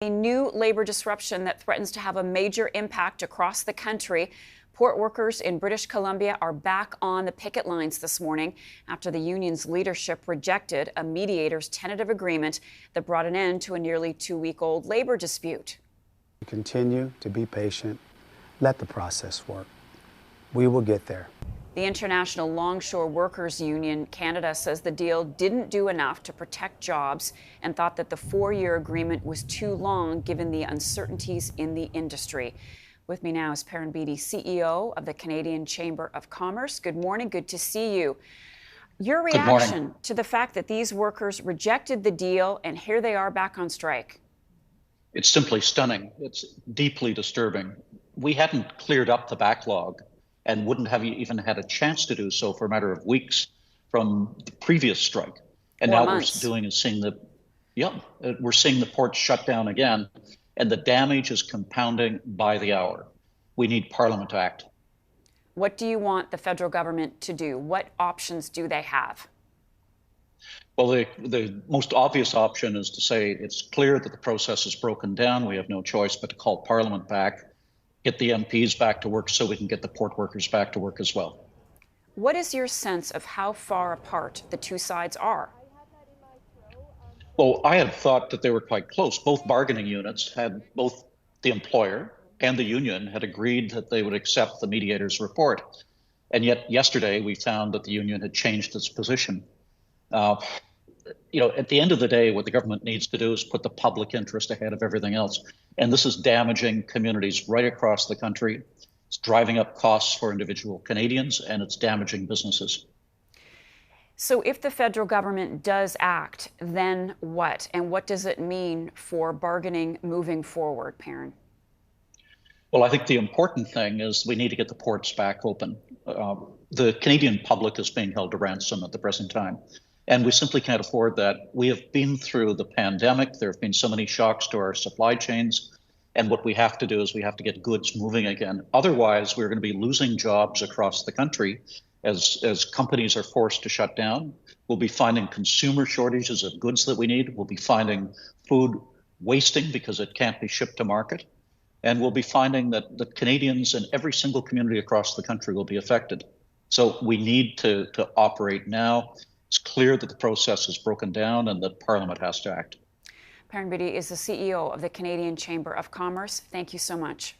A new labor disruption that threatens to have a major impact across the country. Port workers in British Columbia are back on the picket lines this morning after the union's leadership rejected a mediator's tentative agreement that brought an end to a nearly 2-week-old labor dispute. Continue to be patient. Let the process work. We will get there. The International Longshore Workers Union Canada says the deal didn't do enough to protect jobs and thought that the 4-year agreement was too long given the uncertainties in the industry. With me now is Perrin, Beatty, CEO of the Canadian Chamber of Commerce. Good morning. Good to see you. Your reaction to the fact that these workers rejected the deal and here they are back on strike? It's simply stunning. It's deeply disturbing. We hadn't cleared up the backlog and wouldn't have even had a chance to do so for a matter of weeks from the previous strike. And now we're seeing the ports shut down again, and the damage is compounding by the hour. We need Parliament to act. What do you want the federal government to do? What options do they have? Well, the most obvious option is to say it's clear that the process is broken down. We have no choice but to call Parliament back, get the MPs back to work so we can get the port workers back to work as well. What is your sense of how far apart the two sides are? Well, I had thought that they were quite close. Both bargaining units both the employer and the union had agreed that they would accept the mediator's report. And yet yesterday we found that the union had changed its position. At the end of the day, what the government needs to do is put the public interest ahead of everything else. And this is damaging communities right across the country. It's driving up costs for individual Canadians, and it's damaging businesses. So if the federal government does act, then what? And what does it mean for bargaining moving forward, Perrin? Well, I think the important thing is we need to get the ports back open. The Canadian public is being held to ransom at the present time. And we simply can't afford that. We have been through the pandemic. There have been so many shocks to our supply chains. And what we have to do is we have to get goods moving again. Otherwise, we're going to be losing jobs across the country as companies are forced to shut down. We'll be finding consumer shortages of goods that we need. We'll be finding food wasting because it can't be shipped to market. And we'll be finding that the Canadians in every single community across the country will be affected. So we need to operate now. It's clear that the process is broken down and that Parliament has to act. Perrin Beatty is the CEO of the Canadian Chamber of Commerce. Thank you so much.